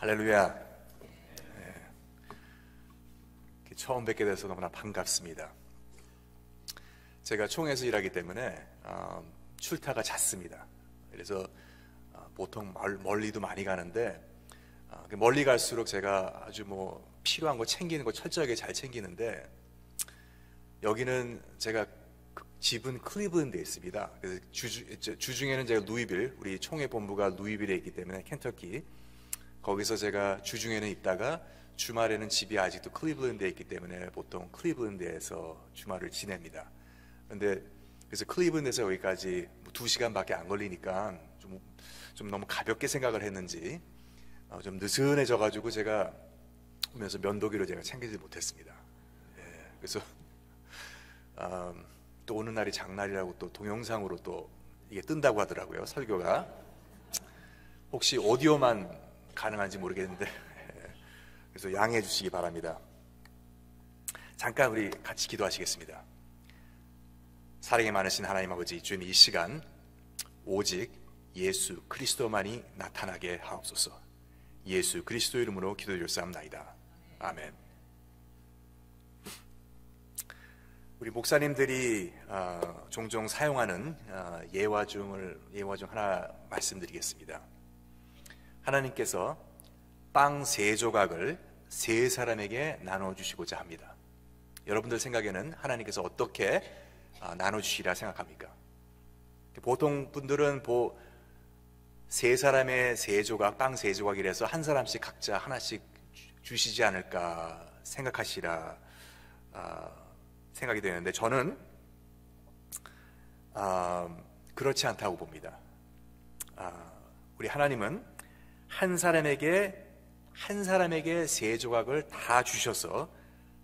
할렐루야. 처음 뵙게 돼서 너무나 반갑습니다. 제가 총에서 일하기 때문에 출타가 잦습니다. 그래서 보통 멀리도 많이 가는데 멀리 갈수록 제가 아주 필요한 거 챙기는 거 철저하게 잘 챙기는데, 여기는 제가 집은 클리블랜드에 있습니다. 그래서 주중에는 제가 루이빌, 우리 총회 본부가 루이빌에 있기 때문에 켄터키, 거기서 제가 주중에는 있다가 주말에는 집이 아직도 클리블랜드에 있기 때문에 보통 클리블랜드에서 주말을 지냅니다. 그래서 클리블랜드에서 여기까지 2시간밖에 안 걸리니까 좀 너무 가볍게 생각을 했는지 좀 느슨해져가지고 제가 오면서 면도기를 제가 챙기지 못했습니다. 그래서 또 오는 날이 장날이라고 또 동영상으로 또 이게 뜬다고 하더라고요, 설교가. 혹시 오디오만 가능한지 모르겠는데 그래서 양해해 주시기 바랍니다. 잠깐 우리 같이 기도하시겠습니다. 사랑이 많으신 하나님 아버지, 주님, 이 시간 오직 예수 그리스도만이 나타나게 하옵소서. 예수 그리스도 이름으로 기도드렸사옵나이다. 아멘. 우리 목사님들이 종종 사용하는 예화 중 하나 말씀드리겠습니다. 하나님께서 빵 3조각을 3사람에게 나눠주시고자 합니다. 여러분들 생각에는 하나님께서 어떻게 나눠주시리라 생각합니까? 보통 분들은 3사람의 3조각, 빵 3조각이라서 한 사람씩 각자 하나씩 주시지 않을까 생각하시라 생각이 되는데, 저는 그렇지 않다고 봅니다. 우리 하나님은 한 사람에게 3조각을 다 주셔서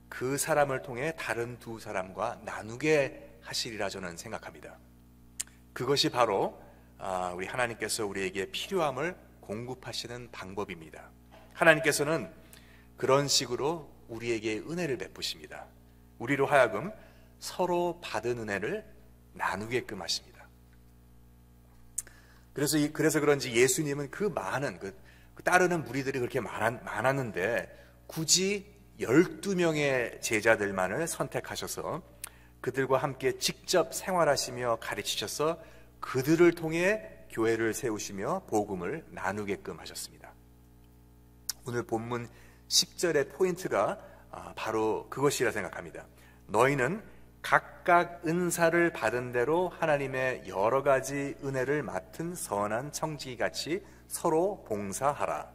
그 사람을 통해 다른 2사람과 나누게 하시리라 저는 생각합니다. 그것이 바로 우리 하나님께서 우리에게 필요함을 공급하시는 방법입니다. 하나님께서는 그런 식으로 우리에게 은혜를 베푸십니다. 우리로 하여금 서로 받은 은혜를 나누게끔 하십니다. 그래서 그런지 예수님은 그 많은 따르는 무리들이 그렇게 많았는데 굳이 12명의 제자들만을 선택하셔서 그들과 함께 직접 생활하시며 가르치셔서 그들을 통해 교회를 세우시며 복음을 나누게끔 하셨습니다. 오늘 본문 10절의 포인트가 바로 그것이라 생각합니다. 너희는 각각 은사를 받은 대로 하나님의 여러 가지 은혜를 맡은 선한 청지기같이 서로 봉사하라.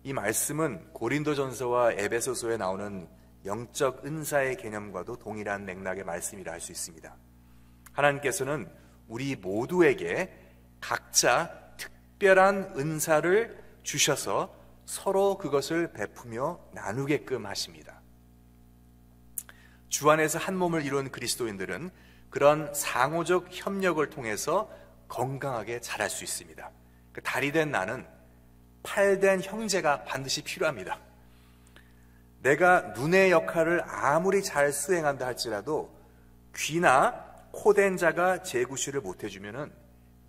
이 말씀은 고린도전서와 에베소서에 나오는 영적 은사의 개념과도 동일한 맥락의 말씀이라 할 수 있습니다. 하나님께서는 우리 모두에게 각자 특별한 은사를 주셔서 서로 그것을 베푸며 나누게끔 하십니다. 주 안에서 한 몸을 이룬 그리스도인들은 그런 상호적 협력을 통해서 건강하게 자랄 수 있습니다. 다리 된 나는 팔 된 형제가 반드시 필요합니다. 내가 눈의 역할을 아무리 잘 수행한다 할지라도 귀나 코 된 자가 제 구실을 못해주면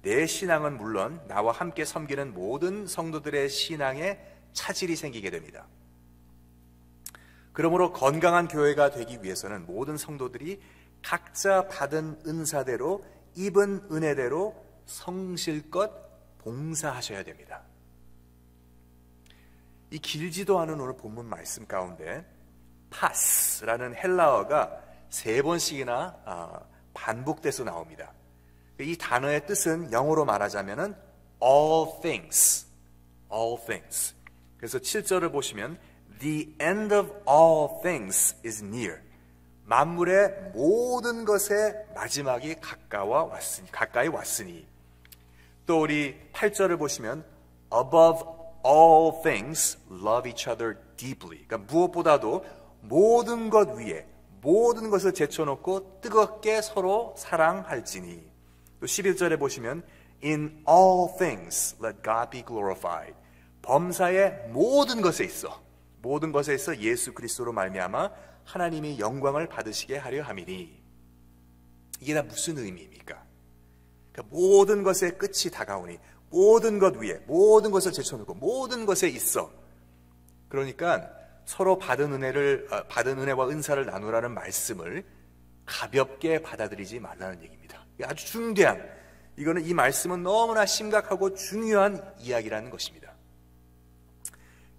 내 신앙은 물론 나와 함께 섬기는 모든 성도들의 신앙에 차질이 생기게 됩니다. 그러므로 건강한 교회가 되기 위해서는 모든 성도들이 각자 받은 은사대로 입은 은혜대로 성실껏 봉사하셔야 됩니다. 이 길지도 않은 오늘 본문 말씀 가운데 파스라는 헬라어가 3번씩이나 반복돼서 나옵니다. 이 단어의 뜻은 영어로 말하자면은 all things. 그래서 7절을 보시면 The end of all things is near. 만물의 모든 것의 마지막이 가까이 왔으니. 또 우리 8절을 보시면 Above all things, love each other deeply. 그러니까 무엇보다도 모든 것 위에 모든 것을 제쳐놓고 뜨겁게 서로 사랑할지니. 또 11절에 보시면 In all things, let God be glorified. 범사의 모든 것에 있어 예수 그리스도로 말미암아 하나님이 영광을 받으시게 하려 함이니. 이게 다 무슨 의미입니까? 그러니까 모든 것의 끝이 다가오니 모든 것 위에 모든 것을 제쳐놓고 모든 것에 있어. 그러니까 서로 받은 은혜와 은사를 나누라는 말씀을 가볍게 받아들이지 말라는 얘기입니다. 아주 중대한, 이거는 이 말씀은 너무나 심각하고 중요한 이야기라는 것입니다.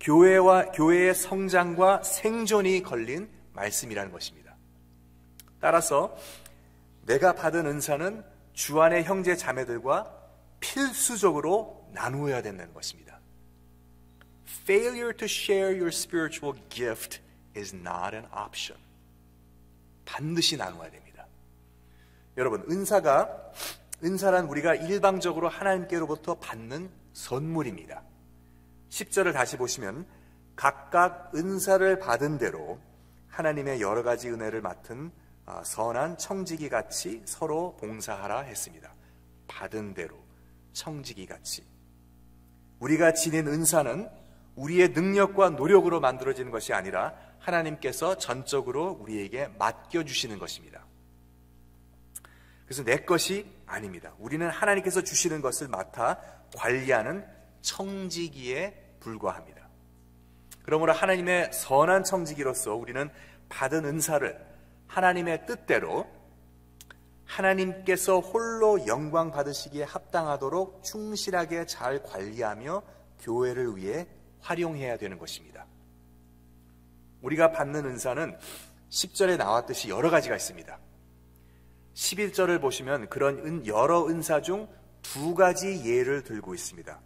교회의 성장과 생존이 걸린 말씀이라는 것입니다. 따라서 내가 받은 은사는 주 안의 형제 자매들과 필수적으로 나누어야 된다는 것입니다. Failure to share your spiritual gift is not an option. 반드시 나누어야 됩니다. 여러분, 은사란 우리가 일방적으로 하나님께로부터 받는 선물입니다. 10절을 다시 보시면 각각 은사를 받은 대로 하나님의 여러 가지 은혜를 맡은 선한 청지기 같이 서로 봉사하라 했습니다. 받은 대로 청지기 같이. 우리가 지닌 은사는 우리의 능력과 노력으로 만들어지는 것이 아니라 하나님께서 전적으로 우리에게 맡겨주시는 것입니다. 그래서 내 것이 아닙니다. 우리는 하나님께서 주시는 것을 맡아 관리하는 청지기에 불과합니다. 그러므로 하나님의 선한 청지기로서 우리는 받은 은사를 하나님의 뜻대로 하나님께서 홀로 영광 받으시기에 합당하도록 충실하게 잘 관리하며 교회를 위해 활용해야 되는 것입니다. 우리가 받는 은사는 10절에 나왔듯이 여러 가지가 있습니다. 11절을 보시면 그런 여러 은사 중 두 가지 예를 들고 있습니다.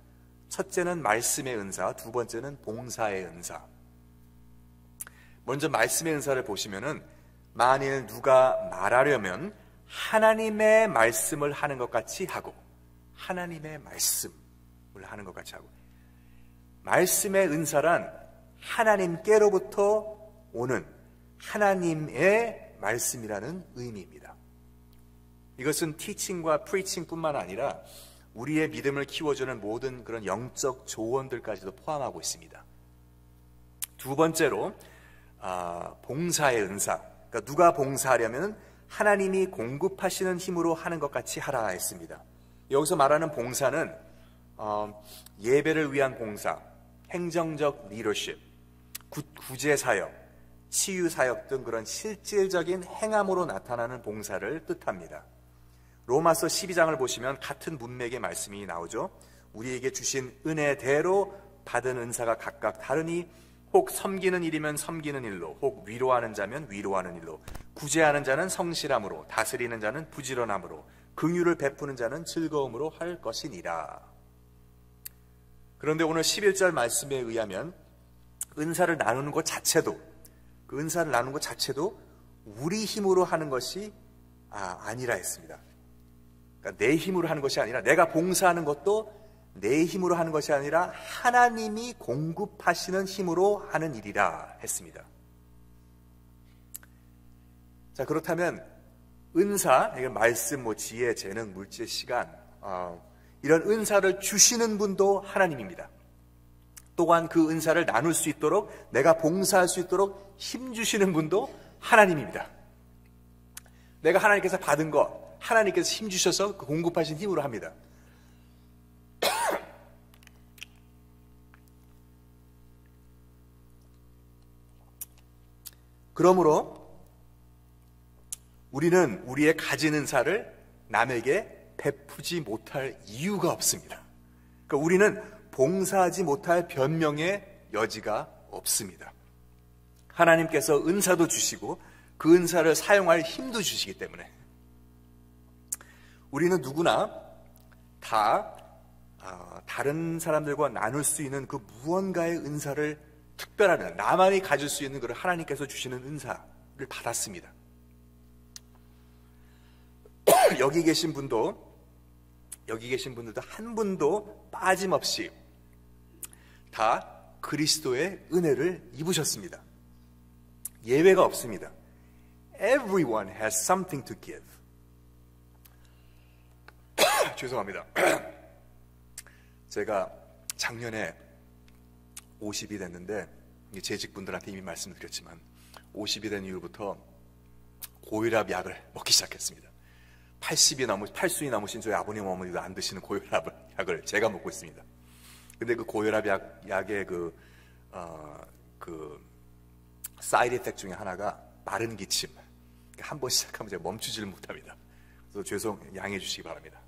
첫째는 말씀의 은사, 두 번째는 봉사의 은사. 먼저 말씀의 은사를 보시면은 만일 누가 말하려면 하나님의 말씀을 하는 것 같이 하고, 하나님의 말씀을 하는 것 같이 하고, 말씀의 은사란 하나님께로부터 오는 하나님의 말씀이라는 의미입니다. 이것은 티칭과 프리칭뿐만 아니라 우리의 믿음을 키워주는 모든 그런 영적 조언들까지도 포함하고 있습니다. 두 번째로 봉사의 은사. 그러니까 누가 봉사하려면 하나님이 공급하시는 힘으로 하는 것 같이 하라 했습니다. 여기서 말하는 봉사는 예배를 위한 봉사, 행정적 리더십, 구제사역, 치유사역 등 그런 실질적인 행함으로 나타나는 봉사를 뜻합니다. 로마서 12장을 보시면 같은 문맥의 말씀이 나오죠. 우리에게 주신 은혜대로 받은 은사가 각각 다르니 혹 섬기는 일이면 섬기는 일로, 혹 위로하는 자면 위로하는 일로, 구제하는 자는 성실함으로, 다스리는 자는 부지런함으로, 긍휼을 베푸는 자는 즐거움으로 할 것이니라. 그런데 오늘 11절 말씀에 의하면 은사를 나누는 것 자체도, 그 은사를 나누는 것 자체도 우리 힘으로 하는 것이 아니라 했습니다. 그러니까 내 힘으로 하는 것이 아니라, 내가 봉사하는 것도 내 힘으로 하는 것이 아니라 하나님이 공급하시는 힘으로 하는 일이라 했습니다. 자, 그렇다면 은사, 말씀, 지혜, 재능, 물질, 시간, 이런 은사를 주시는 분도 하나님입니다. 또한 그 은사를 나눌 수 있도록, 내가 봉사할 수 있도록 힘 주시는 분도 하나님입니다. 내가 하나님께서 받은 것, 하나님께서 힘 주셔서 그 공급하신 힘으로 합니다. 그러므로 우리는 우리의 가진 은사를 남에게 베푸지 못할 이유가 없습니다. 그러니까 우리는 봉사하지 못할 변명의 여지가 없습니다. 하나님께서 은사도 주시고 그 은사를 사용할 힘도 주시기 때문에 우리는 누구나 다 다른 사람들과 나눌 수 있는 그 무언가의 은사를, 특별한, 나만이 가질 수 있는 그 하나님께서 주시는 은사를 받았습니다. 여기 계신 분들도 한 분도 빠짐없이 다 그리스도의 은혜를 입으셨습니다. 예외가 없습니다. Everyone has something to give. 죄송합니다. 제가 작년에 50이 됐는데, 재직분들한테 이미 말씀드렸지만 50이 된 이후부터 고혈압 약을 먹기 시작했습니다. 팔순이 넘으신 저희 아버님 어머니도 안 드시는 고혈압약을 제가 먹고 있습니다. 근데 그 고혈압 약의 그 사이드 이펙트 중에 하나가 마른 기침. 한 번 시작하면 제가 멈추지를 못합니다. 그래서 양해해 주시기 바랍니다.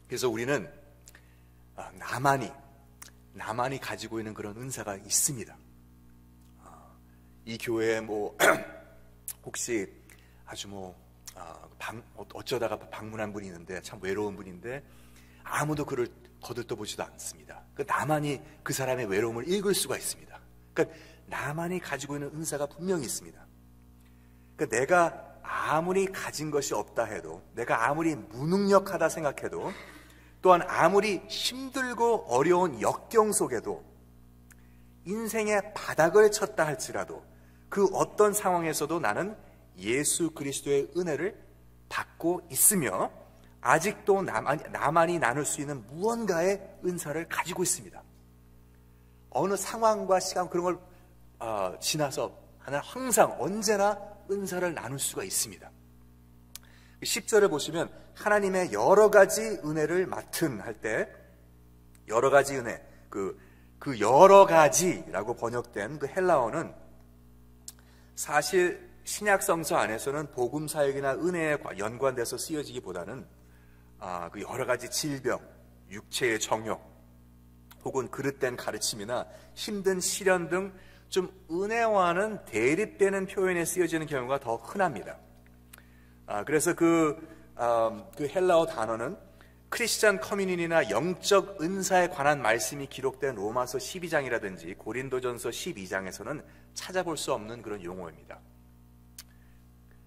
그래서 우리는 나만이 가지고 있는 그런 은사가 있습니다. 이 교회에 혹시 아주 어쩌다가 방문한 분이 있는데 참 외로운 분인데 아무도 그를 거들떠보지도 않습니다. 나만이 그 사람의 외로움을 읽을 수가 있습니다. 그러니까 나만이 가지고 있는 은사가 분명히 있습니다. 그러니까 내가 아무리 가진 것이 없다 해도, 내가 아무리 무능력하다 생각해도, 또한 아무리 힘들고 어려운 역경 속에도, 인생의 바닥을 쳤다 할지라도 그 어떤 상황에서도 나는 예수 그리스도의 은혜를 받고 있으며 아직도 나만이 나눌 수 있는 무언가의 은사를 가지고 있습니다. 어느 상황과 시간 그런 걸 지나서 하나 항상 언제나 은사를 나눌 수가 있습니다. 10절을 보시면 하나님의 여러 가지 은혜를 맡은 할 때 여러 가지 은혜, 그 여러 가지라고 번역된 그 헬라어는 사실 신약 성서 안에서는 복음 사역이나 은혜에 연관돼서 쓰여지기보다는 그 여러 가지 질병, 육체의 정욕, 혹은 그릇된 가르침이나 힘든 시련 등 좀 은혜와는 대립되는 표현에 쓰여지는 경우가 더 흔합니다. 그래서 그 헬라어 단어는 크리스찬 커뮤니티나 영적 은사에 관한 말씀이 기록된 로마서 12장이라든지 고린도전서 12장에서는 찾아볼 수 없는 그런 용어입니다.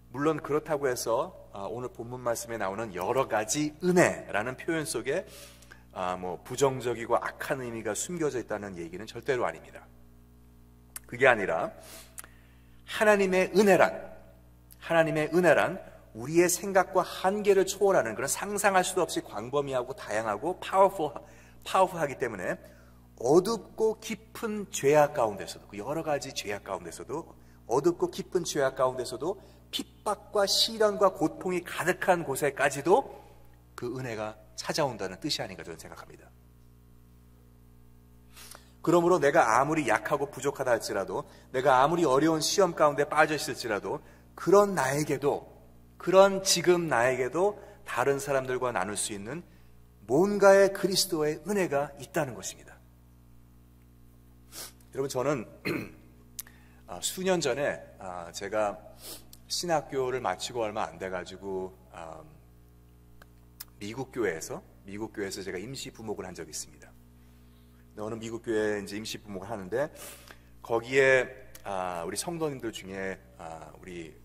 물론 그렇다고 해서 오늘 본문 말씀에 나오는 여러 가지 은혜라는 표현 속에 부정적이고 악한 의미가 숨겨져 있다는 얘기는 절대로 아닙니다. 그게 아니라 하나님의 은혜란 우리의 생각과 한계를 초월하는 그런 상상할 수도 없이 광범위하고 다양하고 파워풀하기 때문에 어둡고 깊은 죄악 가운데서도, 그 여러 가지 죄악 가운데서도, 어둡고 깊은 죄악 가운데서도 핍박과 시련과 고통이 가득한 곳에까지도 그 은혜가 찾아온다는 뜻이 아닌가 저는 생각합니다. 그러므로 내가 아무리 약하고 부족하다 할지라도, 내가 아무리 어려운 시험 가운데 빠져 있을지라도, 그런 지금 나에게도 다른 사람들과 나눌 수 있는 뭔가의 그리스도의 은혜가 있다는 것입니다. 여러분, 저는 수년 전에 제가 신학교를 마치고 얼마 안 돼가지고 미국 교회에서 제가 임시 부목을 한 적이 있습니다. 어느 미국 교회에 이제 임시 부목을 하는데 거기에 우리 성도님들 중에 우리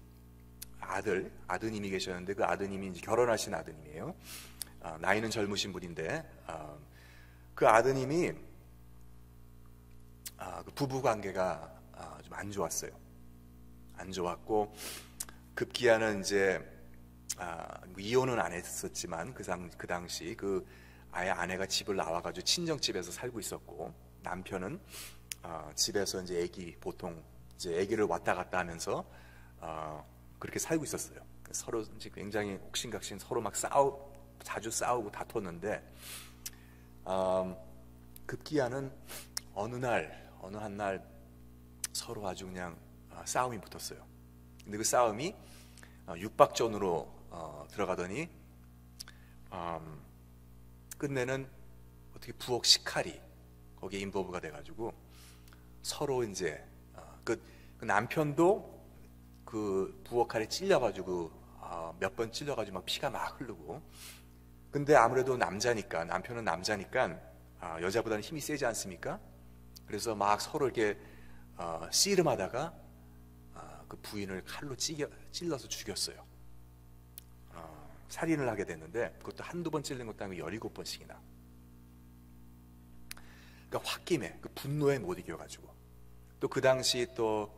아드님이 계셨는데 그 아드님이 이제 결혼하신 아드님이에요. 나이는 젊으신 분인데 그 아드님이 그 부부 관계가 좀 안 좋았어요. 안 좋았고 급기야는 이제 이혼은 안 했었지만 그 당시 아예 아내가 집을 나와가지고 친정집에서 살고 있었고 남편은 집에서 이제 보통 이제 아기를 왔다 갔다 하면서 그렇게 살고 있었어요. 서로 이제 굉장히 옥신각신 서로 막 자주 싸우고 다퉜는데 급기야는 어느 한 날 서로 아주 그냥 싸움이 붙었어요. 근데 그 싸움이 육박전으로 들어가더니 끝내는 어떻게 부엌 식칼이 거기에 인버브가 돼가지고 서로 이제 그 남편도 그 부엌 칼에 찔려가지고 몇 번 찔려가지고 막 피가 막 흐르고, 근데 아무래도 남편은 남자니까 여자보다는 힘이 세지 않습니까? 그래서 막 서로 이렇게 씨름하다가 그 부인을 칼로 찔러서 죽였어요. 살인을 하게 됐는데 그것도 한두 번 찔린 것도 아니고 17번씩이나. 그러니까 홧김에 그 분노에 못 이겨가지고 또 그 당시 또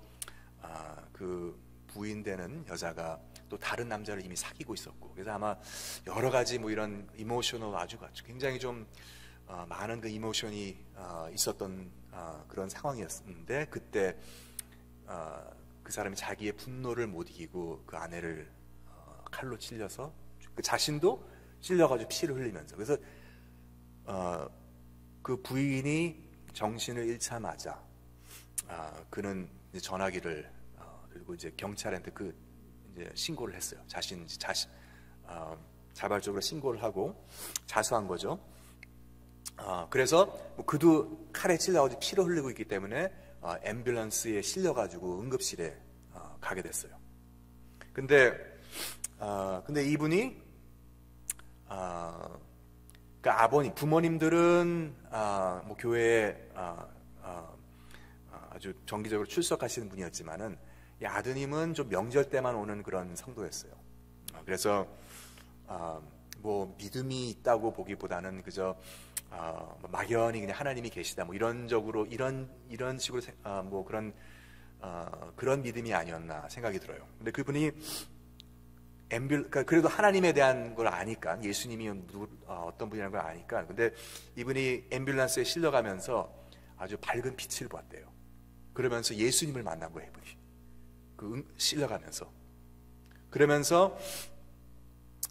그 부인 되는 여자가 또 다른 남자를 이미 사귀고 있었고, 그래서 아마 여러 가지 이런 이모셔널 아주 굉장히 좀 많은 그 이모션이 있었던 그런 상황이었는데 그때 그 사람이 자기의 분노를 못 이기고 그 아내를 칼로 찔려서 그 자신도 찔려가지고 피를 흘리면서 그래서 그 부인이 정신을 잃자마자 그는 이제 전화기를 그리고 이제 경찰한테 이제 신고를 했어요. 자발적으로 신고를 하고 자수한 거죠. 그래서 뭐 그도 칼에 찔려가지고 피를 흘리고 있기 때문에 앰뷸런스에 실려가지고 응급실에 가게 됐어요. 근데 이분이 그러니까 부모님들은 뭐 교회에 아주 정기적으로 출석하시는 분이었지만은 이 아드님은 좀 명절 때만 오는 그런 성도였어요. 그래서 뭐 믿음이 있다고 보기보다는 그저 막연히 그냥 하나님이 계시다 뭐 이런 식으로 뭐 그런 믿음이 아니었나 생각이 들어요. 근데 그분이 그러니까 그래도 하나님에 대한 걸 아니까 예수님이 어떤 분이라는 걸 아니까 근데 이분이 앰뷸런스에 실려가면서 아주 밝은 빛을 봤대요. 그러면서 예수님을 만난 거예요. 이분이 실려가면서 그러면서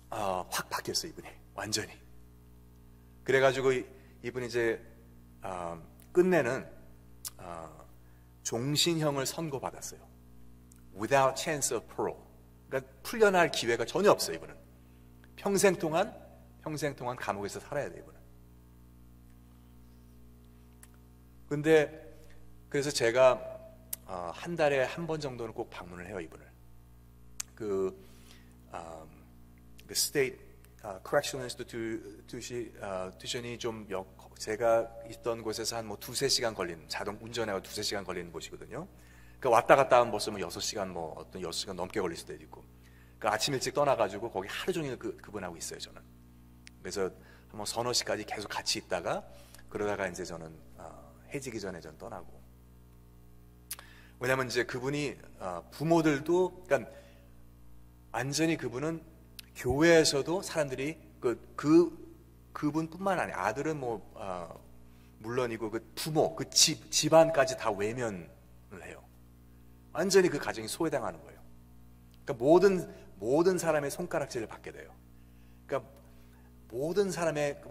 확 바뀌었어요. 이분이 완전히. 그래가지고 이분이 이제 끝내는 종신형을 선고받았어요. Without chance of parole. 그러니까 풀려날 기회가 전혀 없어요. 이분은 평생 동안 감옥에서 살아야 돼요. 이분은. 근데 그래서 제가 한 달에 한 번 정도는 꼭 방문을 해요. 이분을 그 State Correctional Institution이 좀 제가 있던 곳에서 한 뭐 2-3시간 걸리는 자동 운전해가 2-3시간 걸리는 곳이거든요. 그러니까 왔다 갔다 하면 벌써 뭐 6시간 뭐 어떤 6시간 넘게 걸릴 수도 있고. 그러니까 아침 일찍 떠나가지고 거기 하루 종일 그분하고 있어요. 저는. 그래서 뭐 서너 시까지 계속 같이 있다가 그러다가 이제 저는 해지기 전에 전 떠나고. 왜냐면 이제 그분이 부모들도 그러니까 완전히 그분은 교회에서도 사람들이 그분뿐만 아니라 아들은 뭐 물론이고 그 부모 그 집안까지 다 외면을 해요. 완전히 그 가정이 소외당하는 거예요. 그러니까 모든 사람의 손가락질을 받게 돼요. 그러니까 모든 사람의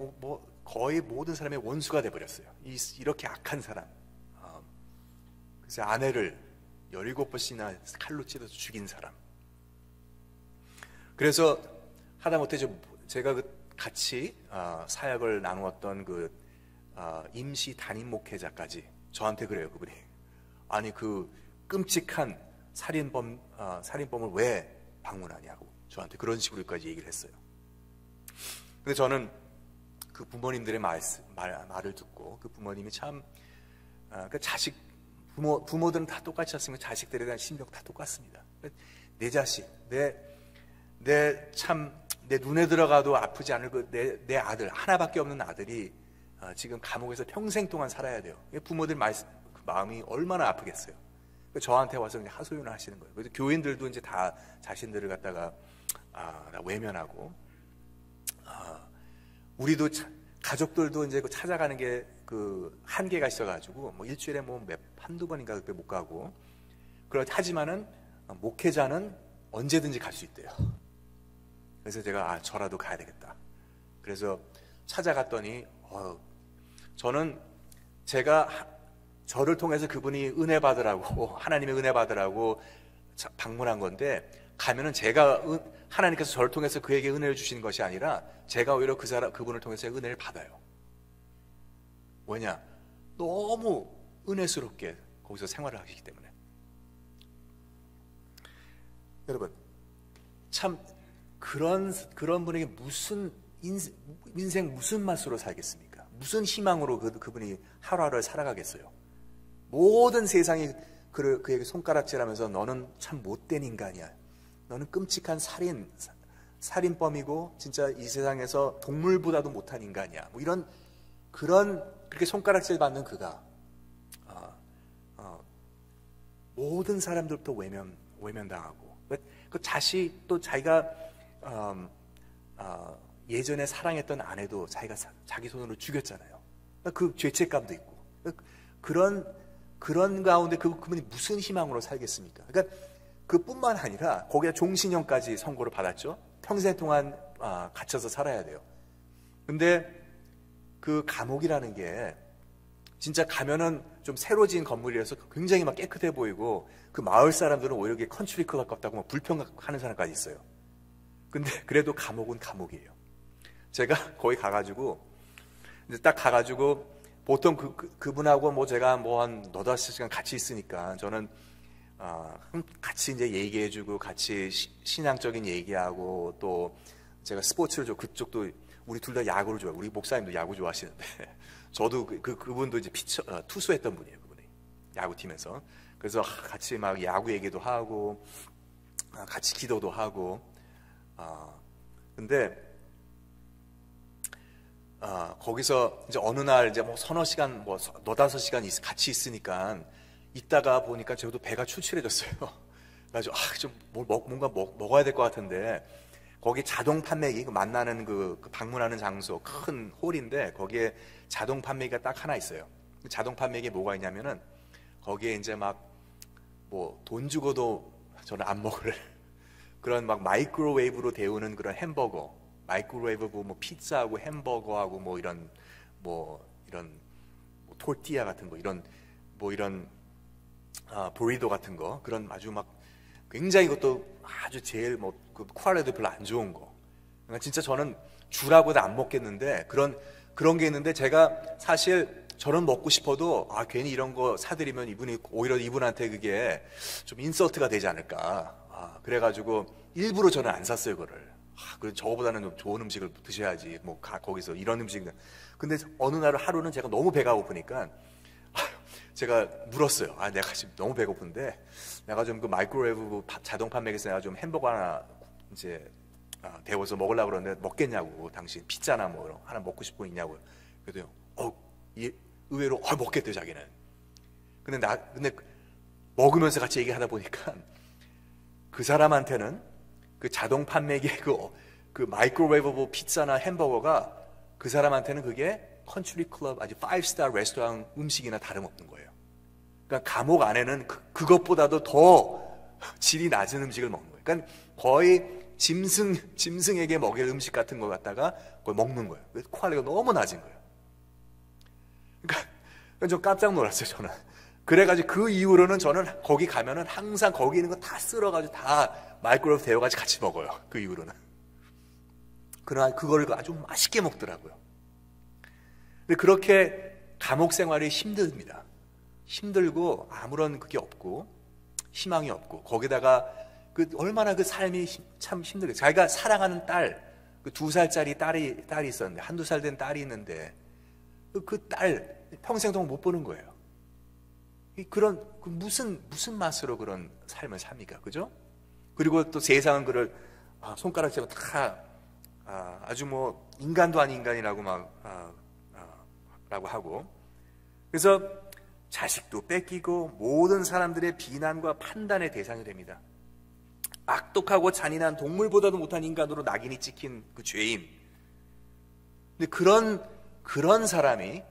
거의 모든 사람의 원수가 돼 버렸어요. 이렇게 악한 사람. 그래서 아내를 17번씩이나 칼로 찔러서 죽인 사람. 그래서 하다못해 제가 같이 사역을 나누었던 그 임시 담임 목회자까지 저한테 그래요. 그분이 아니 그 끔찍한 살인범을 왜 방문하냐고 저한테 그런 식으로까지 얘기를 했어요. 근데 저는 그 부모님들의 말을 듣고 그 부모님이 참 그 부모들은 다 똑같이 했으면 자식들에 대한 심정 다 똑같습니다. 내 자식 내 눈에 들어가도 아프지 않을 내 아들 하나밖에 없는 아들이 지금 감옥에서 평생 동안 살아야 돼요. 부모들 그 마음이 얼마나 아프겠어요. 저한테 와서 그냥 하소연을 하시는 거예요. 그래서 교인들도 이제 다 자신들을 갖다가 외면하고 우리도 가족들도 이제 찾아가는 게 그 한계가 있어가지고 뭐 일주일에 뭐 한두 번인가 그때 못 가고 하지만은 목회자는 언제든지 갈 수 있대요. 그래서 제가 저라도 가야 되겠다. 그래서 찾아갔더니 저는 저를 통해서 그분이 은혜 받으라고 하나님의 은혜 받으라고 방문한 건데 가면은 하나님께서 저를 통해서 그에게 은혜를 주신 것이 아니라 제가 오히려 그분을 통해서 은혜를 받아요. 왜냐? 너무 은혜스럽게 거기서 생활을 하시기 때문에. 여러분 참 그런 분에게 무슨 인생 무슨 맛으로 살겠습니까? 무슨 희망으로 그분이 하루하루를 살아가겠어요? 모든 세상이 그에게 손가락질하면서 너는 참 못된 인간이야. 너는 끔찍한 살인범이고 진짜 이 세상에서 동물보다도 못한 인간이야. 뭐 그렇게 손가락질 받는 그가 모든 사람들부터 외면당하고 그 또 자기가 예전에 사랑했던 아내도 자기 손으로 죽였잖아요. 그 죄책감도 있고 그런 가운데 그분이 무슨 희망으로 살겠습니까? 그러니까 그뿐만 아니라 거기다 종신형까지 선고를 받았죠. 평생 동안 갇혀서 살아야 돼요. 근데 그 감옥이라는 게 진짜 가면은 좀 새로 지은 건물이라서 굉장히 막 깨끗해 보이고 그 마을 사람들은 오히려 이게 컨트리 클럽 같다고 막 불평하는 사람까지 있어요. 근데 그래도 감옥은 감옥이에요. 제가 거기 가가지고 이제 딱 가가지고 보통 그분하고 뭐 제가 뭐 한 너다섯 시간 같이 있으니까 저는 같이 이제 얘기해주고 같이 신앙적인 얘기하고 또 제가 스포츠를 그쪽도 우리 둘 다 야구를 좋아해요. 우리 목사님도 야구 좋아하시는데 저도 그분도 이제 투수했던 분이에요. 그분이 야구팀에서. 그래서 같이 막 야구 얘기도 하고 같이 기도도 하고 근데 거기서 이제 어느 날 이제 뭐 서너 시간 뭐 너다섯 시간 같이 있으니까 있다가 보니까 저도 배가 출출해졌어요. 그래가지고 좀 뭔가 먹어야 될 것 같은데 거기 자동 판매기 만나는 그 방문하는 장소 큰 홀인데 거기에 자동 판매기가 딱 하나 있어요. 자동 판매기에 뭐가 있냐면은 거기에 이제 막 뭐 돈 주고도 저는 안 먹을 그런 막 마이크로웨이브로 데우는 그런 햄버거, 마이크로웨이브 뭐 피자하고 햄버거하고 뭐 이런 토르티아 같은 거 이런 보리도 같은 거 그런 아주 막 굉장히 이것도 아주 제일 그 퀄리티도 별로 안 좋은 거. 그러니까 진짜 저는 주라고도 안 먹겠는데 그런 게 있는데 제가 사실 저는 먹고 싶어도 괜히 이런 거 사드리면 이분이 오히려 이분한테 그게 좀 인서트가 되지 않을까. 그래가지고 일부러 저는 안 샀어요 그거를. 그래서 저거보다는 좀 좋은 음식을 드셔야지 뭐 거기서 이런 음식. 근데 어느 날 하루는 제가 너무 배가 고프니까 제가 물었어요. 내가 지금 너무 배고픈데 내가 좀 그 마이크로웨이브 자동 판매기에서 내가 좀 햄버거 하나 이제 데워서 먹으려고 그러는데 먹겠냐고. 당신 피자나 뭐 이런 하나 먹고 싶은 거 있냐고. 그래도 의외로 먹겠대요 자기는. 근데 먹으면서 같이 얘기하다 보니까 그 사람한테는 그 자동 판매기의 그 마이크로웨이브 피자나 햄버거가 그 사람한테는 그게 컨트리 클럽 아주 5스타 레스토랑 음식이나 다름없는 거예요. 그러니까 감옥 안에는 그것보다도 더 질이 낮은 음식을 먹는 거예요. 그러니까 거의 짐승에게 먹일 음식 같은 거 갖다가 그걸 먹는 거예요. 퀄리티가 너무 낮은 거예요. 그러니까 좀 깜짝 놀랐어요 저는. 그래가지고 그 이후로는 저는 거기 가면은 항상 거기 있는 거 다 쓸어가지고 다 마이크로웨이브 데워가지고 같이 먹어요. 그 이후로는. 그러나 그걸 아주 맛있게 먹더라고요. 근데 그렇게 감옥 생활이 힘듭니다. 힘들고 아무런 그게 없고 희망이 없고 거기다가 얼마나 그 삶이 참 힘들게. 자기가 사랑하는 딸, 그 2살짜리 딸이 있었는데 한두 살 된 딸이 있는데 그 딸 평생 동안 못 보는 거예요. 무슨 맛으로 그런 삶을 삽니까, 그죠? 그리고 또 세상은 그를 손가락질로 다 아주 뭐 인간도 아닌 인간이라고 라고 하고 그래서 자식도 뺏기고 모든 사람들의 비난과 판단의 대상이 됩니다. 악독하고 잔인한 동물보다도 못한 인간으로 낙인이 찍힌 그 죄인. 근데 그런 사람이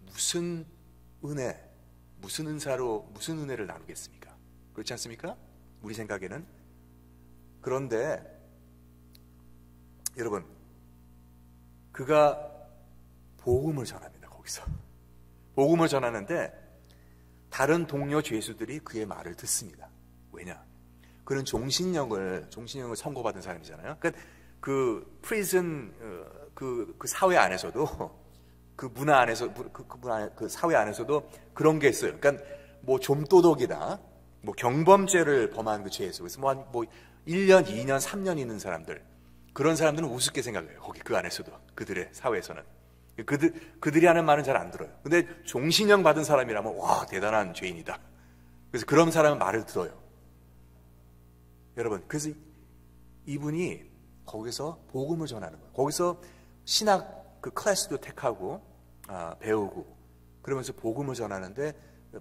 무슨 은혜를 나누겠습니까? 그렇지 않습니까? 우리 생각에는. 그런데 여러분, 그가 복음을 전합니다. 거기서 복음을 전하는데 다른 동료 죄수들이 그의 말을 듣습니다. 왜냐? 그는 종신형을 선고받은 사람이잖아요. 그러니까 그 프리즌 그 사회 안에서도 그 문화 안에서 그 사회 안에서도 그런 게 있어요. 그러니까 뭐 좀도덕이다, 뭐 경범죄를 범한 그 죄수. 그래서 뭐 1년, 2년, 3년 있는 사람들, 그런 사람들은 우습게 생각해요. 거기 그 안에서도 그들의 사회에서는 그들이 하는 말은 잘 안 들어요. 근데 종신형 받은 사람이라면 와 대단한 죄인이다. 그래서 그런 사람은 말을 들어요. 여러분, 그래서 이분이 거기서 복음을 전하는 거예요. 거기서 신학 그 클래스도 택하고 배우고 그러면서 복음을 전하는데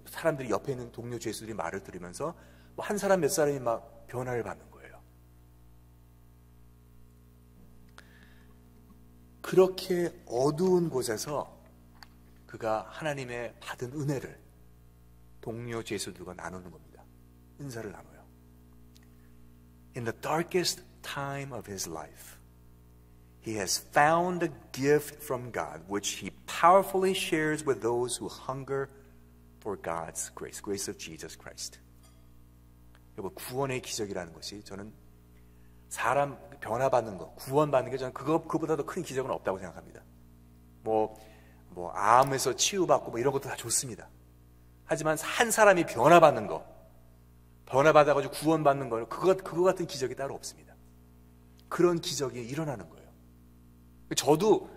사람들이 옆에 있는 동료 죄수들이 말을 들으면서 뭐 한 사람 몇 사람이 막 변화를 받는 거예요. 그렇게 어두운 곳에서 그가 하나님의 받은 은혜를 동료 제수들과 나누는 겁니다. 은사를 나눠요. In the darkest time of his life, he has found a gift from God which he powerfully shares with those who hunger for God's grace, grace of Jesus Christ. 여러분, 구원의 기적이라는 것이 저는 사람 변화받는 거, 구원받는 게 저는 그보다 더 큰 기적은 없다고 생각합니다. 암에서 치유받고 이런 것도 다 좋습니다. 하지만 한 사람이 변화받는 거, 변화받아가지고 구원받는 거, 그거 같은 기적이 따로 없습니다. 그런 기적이 일어나는 거예요. 저도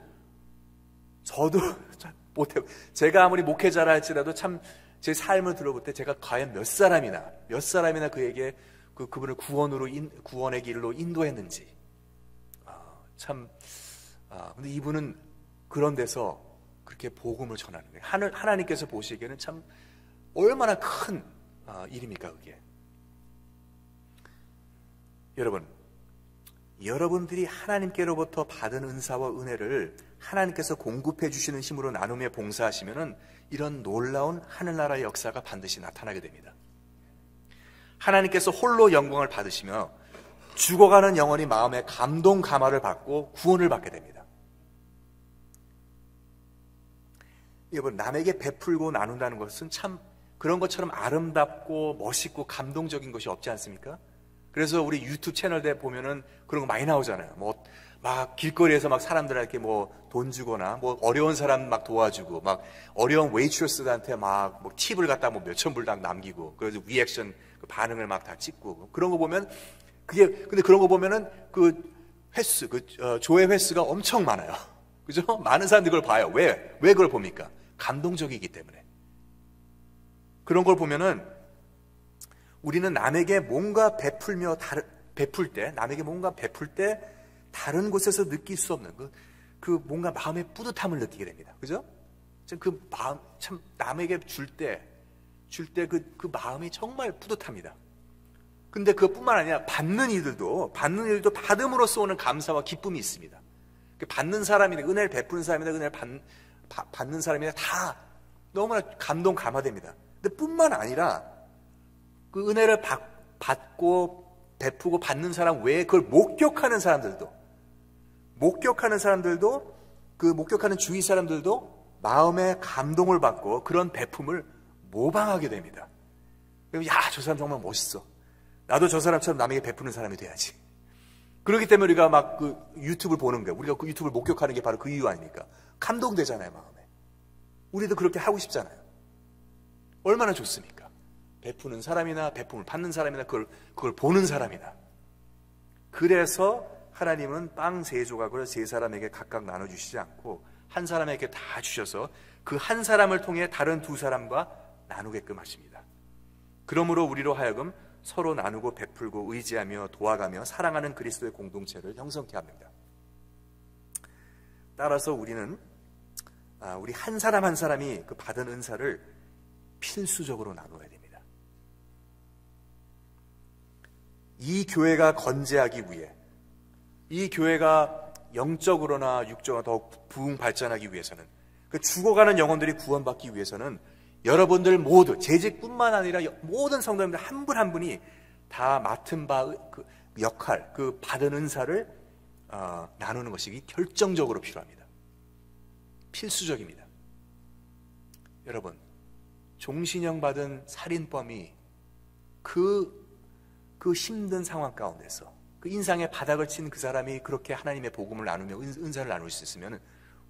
잘 못해요. 제가 아무리 목회자라 할지라도 참 제 삶을 들어볼 때 제가 과연 몇 사람이나 그에게 그분을 구원의 길로 인도했는지. 근데 이분은 그런 데서 그렇게 복음을 전하는 거예요. 하나님께서 보시기에는 참 얼마나 큰 일입니까, 그게. 여러분들이 하나님께로부터 받은 은사와 은혜를 하나님께서 공급해 주시는 힘으로 나누며 봉사하시면은 이런 놀라운 하늘나라의 역사가 반드시 나타나게 됩니다. 하나님께서 홀로 영광을 받으시며 죽어가는 영혼이 마음에 감동 감화를 받고 구원을 받게 됩니다. 여러분, 남에게 베풀고 나눈다는 것은 참 그런 것처럼 아름답고 멋있고 감동적인 것이 없지 않습니까? 그래서 우리 유튜브 채널에 보면은 그런 거 많이 나오잖아요. 막 길거리에서 막 사람들한테 돈 주거나 어려운 사람 막 도와주고, 막 어려운 웨이트레스들한테 막 팁을 갖다 몇천 불 딱 남기고, 그래서 리액션 반응을 막 다 찍고, 그런 거 보면 근데 그런 거 보면은 조회 횟수가 엄청 많아요. 그죠? 많은 사람들이 그걸 봐요. 왜 그걸 봅니까? 감동적이기 때문에. 그런 걸 보면은 우리는 남에게 뭔가 베풀 때 다른 곳에서 느낄 수 없는 그 뭔가 마음의 뿌듯함을 느끼게 됩니다. 그죠? 그 마음, 참 남에게 줄 때 그 마음이 정말 뿌듯합니다. 근데 그것뿐만 아니라 받는 이들도 받음으로써 오는 감사와 기쁨이 있습니다. 받는 사람이나 은혜를 베푸는 사람이나 은혜를 받는 사람이나 다 너무나 감동 감화됩니다. 근데 뿐만 아니라 그 은혜를 받고 베푸고 받는 사람 외에 그걸 목격하는 사람들도 그 목격하는 주위 사람들도 마음의 감동을 받고 그런 베품을 모방하게 됩니다. 야, 저 사람 정말 멋있어. 나도 저 사람처럼 남에게 베푸는 사람이 돼야지. 그렇기 때문에 우리가 막 그 유튜브를 보는 거예요. 우리가 그 유튜브를 목격하는 게 바로 그 이유 아닙니까? 감동되잖아요, 마음에. 우리도 그렇게 하고 싶잖아요. 얼마나 좋습니까? 베푸는 사람이나 베품을 받는 사람이나 그걸 보는 사람이나. 그래서 하나님은 빵 3조각을 3사람에게 각각 나눠주시지 않고 한 사람에게 다 주셔서 그 한 사람을 통해 다른 2사람과 나누게끔 하십니다. 그러므로 우리로 하여금 서로 나누고 베풀고 의지하며 도와가며 사랑하는 그리스도의 공동체를 형성케 합니다. 따라서 우리는 우리 한 사람 한 사람이 그 받은 은사를 필수적으로 나눠야 됩니다. 이 교회가 건재하기 위해, 이 교회가 영적으로나 육적으로나 더욱 부흥 발전하기 위해서는, 그 죽어가는 영혼들이 구원받기 위해서는 여러분들 모두, 재직뿐만 아니라 모든 성도님들 한 분 한 분이 다 맡은 바 그 역할, 그 받은 은사를 나누는 것이 결정적으로 필요합니다. 필수적입니다. 여러분, 종신형 받은 살인범이 그 힘든 상황 가운데서 그 인상에 바닥을 친 그 사람이 그렇게 하나님의 복음을 나누며 은사를 나눌 수 있으면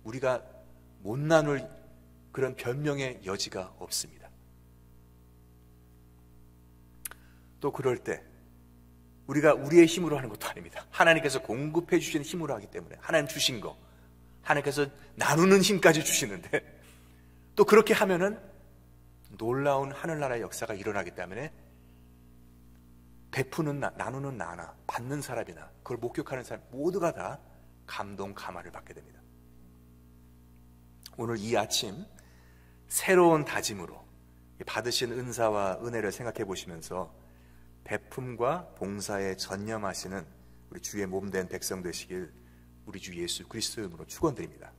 우리가 못 나눌 그런 변명의 여지가 없습니다. 또 그럴 때 우리가 우리의 힘으로 하는 것도 아닙니다. 하나님께서 공급해 주시는 힘으로 하기 때문에, 하나님 주신 거, 하나님께서 나누는 힘까지 주시는데, 또 그렇게 하면은 놀라운 하늘나라의 역사가 일어나기 때문에 나누는 나나 받는 사람이나 그걸 목격하는 사람 모두가 다 감동 감화를 받게 됩니다. 오늘 이 아침 새로운 다짐으로 받으신 은사와 은혜를 생각해 보시면서 베품과 봉사에 전념하시는 우리 주의 몸된 백성 되시길 우리 주 예수 그리스도의 이름으로 축원드립니다.